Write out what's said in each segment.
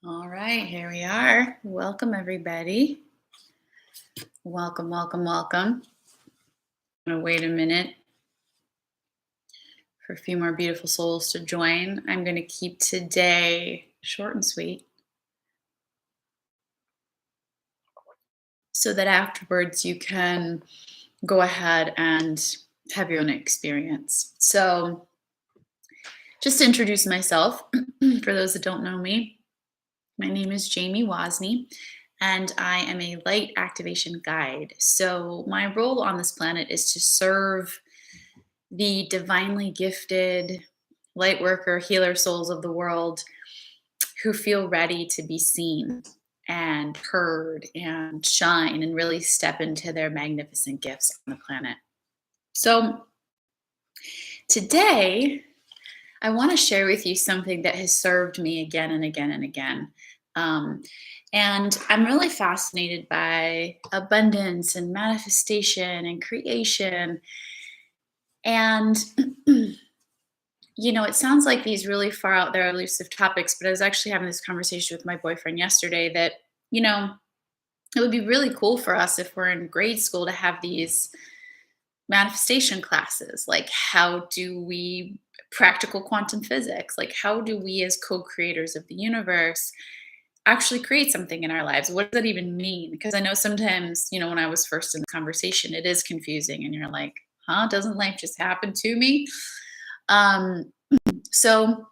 All right, here we are. Welcome, everybody. Welcome, welcome, welcome. I'm going to wait a minute for a few more beautiful souls to join. I'm going to keep today short and sweet so that afterwards you can go ahead and have your own experience. So, just to introduce myself, for those that don't know me, my name is Jamie Wozni, and I am a light activation guide. So, my role on this planet is to serve the divinely gifted light worker, healer souls of the world who feel ready to be seen and heard and shine and really step into their magnificent gifts on the planet. So, today, I want to share with you something that has served me again and again and again. Um, and I'm really fascinated by abundance and manifestation and creation. And, it sounds like these really far out there elusive topics, but I was actually having this conversation with my boyfriend yesterday that, you know, it would be really cool for us if we're in grade school to have these manifestation classes. Like, how do we practical quantum physics? Like, how do we, as co creators of the universe, actually create something in our lives? What does that even mean? Because I know sometimes, when I was first in the conversation, it is confusing and you're like, huh, doesn't life just happen to me? Um, so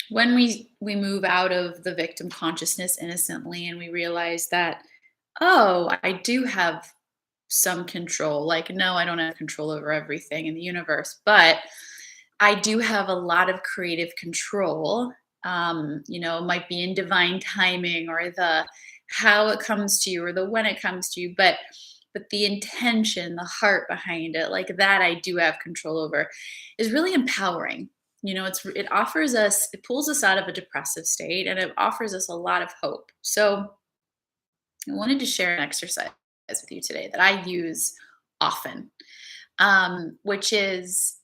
when we move out of the victim consciousness innocently and we realize that, oh, I do have some control. Like, no, I don't have control over everything in the universe, but I do have a lot of creative control. It might be in divine timing or the how it comes to you or the when it comes to you, but the intention, the heart behind it, like that I do have control over, is really empowering. It pulls us out of a depressive state and it offers us a lot of hope. So I wanted to share an exercise with you today that I use often, which is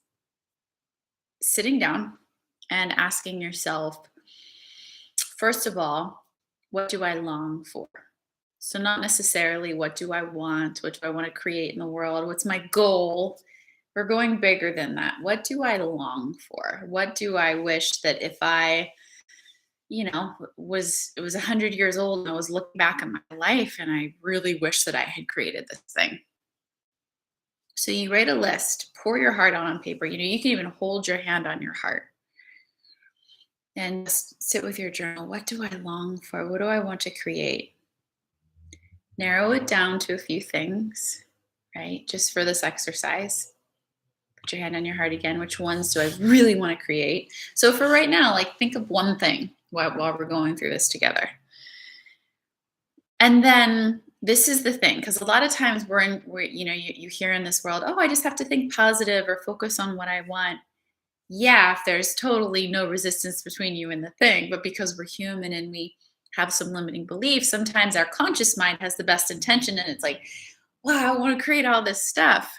sitting down and asking yourself, first of all, what do I long for? So, not necessarily what do I want, what do I want to create in the world, what's my goal? We're going bigger than that. What do I long for? What do I wish that if I was it was 100 years old and I was looking back at my life and I really wish that I had created this thing. So you write a list, pour your heart out on paper. You can even hold your hand on your heart and just sit with your journal. What do I long for? What do I want to create? Narrow it down to a few things, right? Just for this exercise. Put your hand on your heart again. Which ones do I really want to create? So for right now, like think of one thing while we're going through this together. And then this is the thing, because a lot of times you hear in this world, oh, I just have to think positive or focus on what I want. Yeah, if there's totally no resistance between you and the thing, but because we're human and we have some limiting beliefs, sometimes our conscious mind has the best intention and it's like, wow, I want to create all this stuff.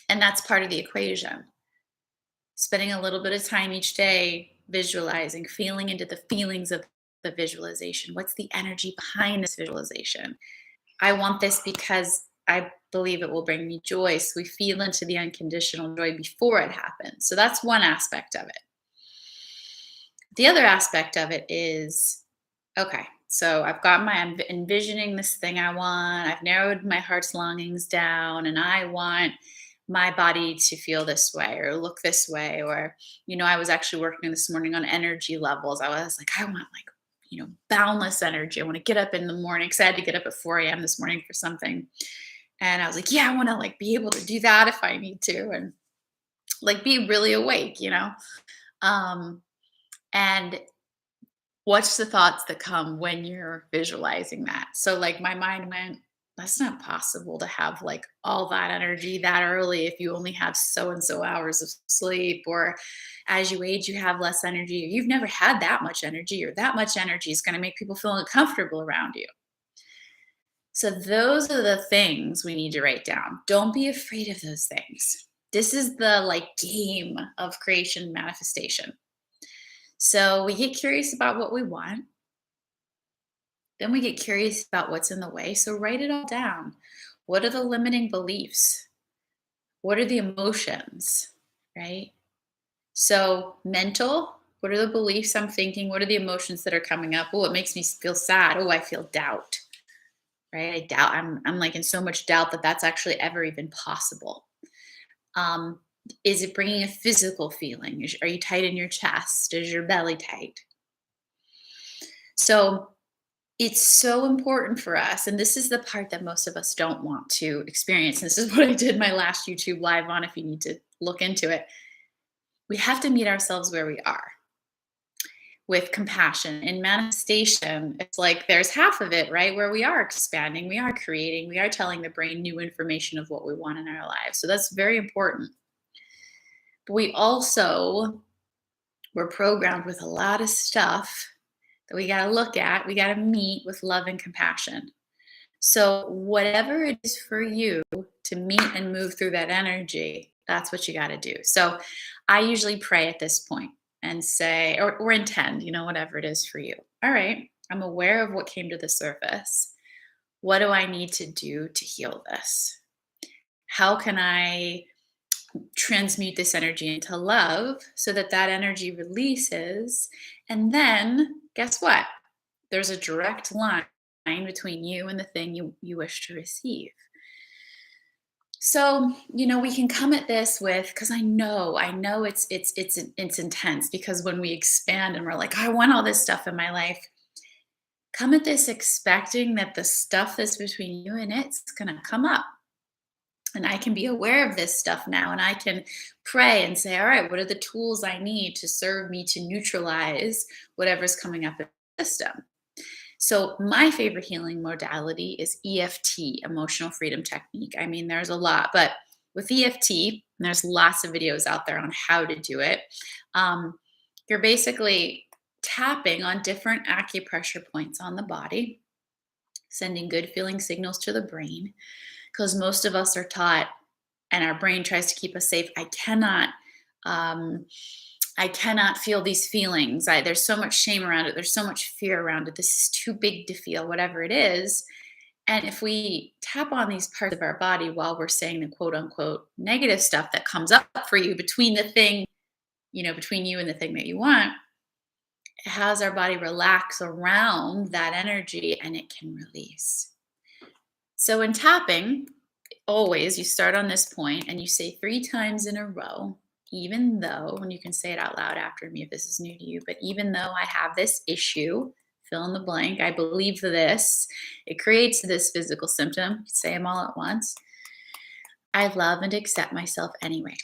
And that's part of the equation. Spending a little bit of time each day visualizing, feeling into the feelings of the visualization. What's the energy behind this visualization? I want this because I believe it will bring me joy. So we feel into the unconditional joy before it happens. So that's one aspect of it. The other aspect of it is, okay, so I'm envisioning this thing I want. I've narrowed my heart's longings down and I want my body to feel this way or look this way. Or, I was actually working this morning on energy levels. I was like, I want boundless energy. I want to get up in the morning because I had to get up at 4 a.m. this morning for something. And I was like, yeah, I want to like be able to do that if I need to and like be really awake. Um, and what's the thoughts that come when you're visualizing that? So like my mind went, that's not possible to have like all that energy that early if you only have so and so hours of sleep, or as you age you have less energy, or you've never had that much energy, or that much energy is going to make people feel uncomfortable around you. So those are the things we need to write down. Don't be afraid of those things. This is the like game of creation manifestation. So we get curious about what we want. Then we get curious about what's in the way. So write it all down. What are the limiting beliefs? What are the emotions? Right? So, mental, what are the beliefs I'm thinking? What are the emotions that are coming up? Oh, it makes me feel sad. Oh, I feel doubt, right? I doubt, I'm like in so much doubt that that's actually ever even possible. Um, is it bringing a physical feeling? Are you tight in your chest? Is your belly tight? So, it's so important for us. And this is the part that most of us don't want to experience. This is what I did my last YouTube live on, if you need to look into it. We have to meet ourselves where we are with compassion. In manifestation, it's like there's half of it, right? Where we are expanding, we are creating, we are telling the brain new information of what we want in our lives. So that's very important. But we also were programmed with a lot of stuff that we got to look at, we got to meet with love and compassion. So, whatever it is for you to meet and move through that energy, that's what you got to do. So, I usually pray at this point and say, or intend, whatever it is for you. All right, I'm aware of what came to the surface. What do I need to do to heal this? How can I transmute this energy into love so that that energy releases? And then, guess what? There's a direct line between you and the thing you wish to receive. So, we can come at this with, because I know it's intense, because when we expand and we're like, I want all this stuff in my life, come at this expecting that the stuff that's between you and it's gonna come up. And I can be aware of this stuff now, and I can pray and say, all right, what are the tools I need to serve me to neutralize whatever's coming up in the system? So, my favorite healing modality is EFT, Emotional Freedom Technique. I mean, there's a lot, but with EFT, there's lots of videos out there on how to do it. Um, you're basically tapping on different acupressure points on the body, sending good feeling signals to the brain, because most of us are taught, and our brain tries to keep us safe. Um, I cannot feel these feelings. There's so much shame around it. There's so much fear around it. This is too big to feel, whatever it is. And if we tap on these parts of our body while we're saying the quote unquote negative stuff that comes up for you between the thing, between you and the thing that you want, it has our body relax around that energy and it can release. So in tapping, always you start on this point and you say 3 times in a row, even though, and you can say it out loud after me if this is new to you, but even though I have this issue, fill in the blank, I believe this, it creates this physical symptom, say them all at once. I love and accept myself anyway.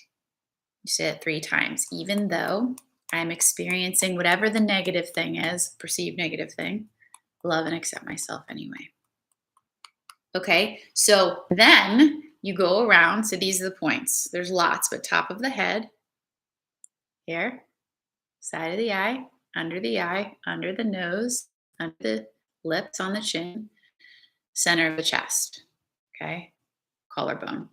You say it 3 times, even though I'm experiencing whatever the negative thing is, perceived negative thing, love and accept myself anyway. Okay, so then you go around. So these are the points. There's lots, but top of the head, here, side of the eye, under the nose, under the lips, on the chin, center of the chest. Okay, collarbone.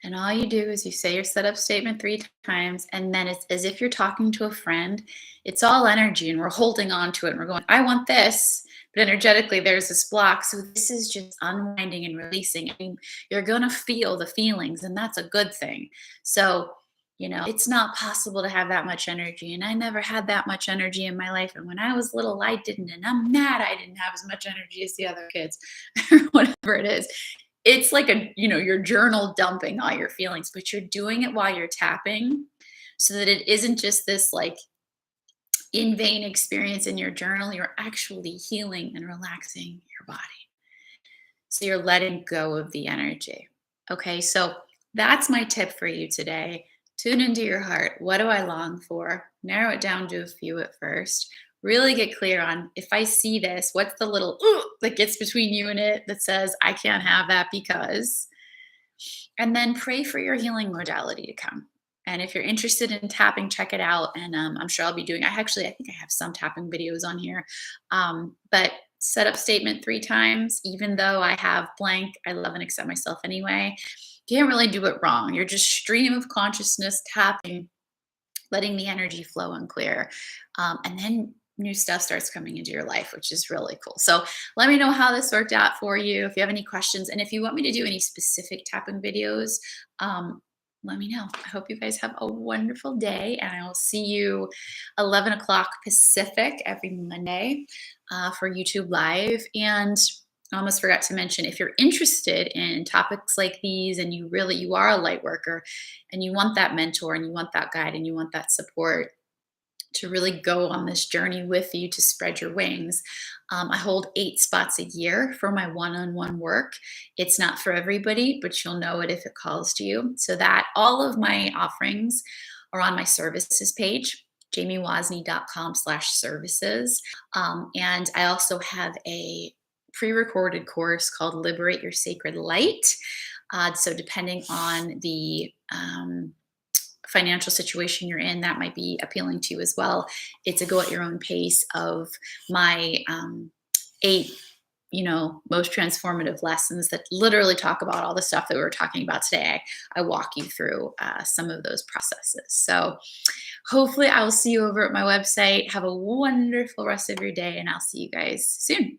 And all you do is you say your setup statement 3 times, and then it's as if you're talking to a friend. It's all energy, and we're holding on to it, and we're going, I want this. But energetically, there's this block. So this is just unwinding and releasing. I mean, you're going to feel the feelings, and that's a good thing. So, it's not possible to have that much energy. And I never had that much energy in my life. And when I was little, I didn't. And I'm mad I didn't have as much energy as the other kids, or whatever it is. It's like your journal dumping all your feelings, but you're doing it while you're tapping, so that it isn't just this like in vain experience in your journal. You're actually healing and relaxing your body. So you're letting go of the energy. Okay, so that's my tip for you today. Tune into your heart. What do I long for? Narrow it down to a few at first. Really get clear on, if I see this, what's the little that gets between you and it that says, I can't have that because. And then pray for your healing modality to come. And if you're interested in tapping, check it out. And I'm sure I'll be doing, I think I have some tapping videos on here. But set up statement 3 times, even though I have blank, I love and accept myself anyway. You can't really do it wrong. You're just stream of consciousness tapping, letting the energy flow and clear. And then new stuff starts coming into your life, which is really cool. So let me know how this worked out for you. If you have any questions, and if you want me to do any specific tapping videos, um, let me know. I hope you guys have a wonderful day, and I will see you 11 o'clock Pacific every Monday for YouTube Live. And I almost forgot to mention, if you're interested in topics like these and you are a light worker and you want that mentor and you want that guide and you want that support to really go on this journey with you to spread your wings. I hold 8 spots a year for my one-on-one work. It's not for everybody, but you'll know it if it calls to you. So that all of my offerings are on my services page, jamiewosny.com/services. And I also have a pre-recorded course called Liberate Your Sacred Light. So depending on the financial situation you're in, that might be appealing to you as well. It's a go at your own pace of my 8 most transformative lessons that literally talk about all the stuff that we were talking about today. I walk you through some of those processes. So hopefully I will see you over at my website. Have a wonderful rest of your day, and I'll see you guys soon.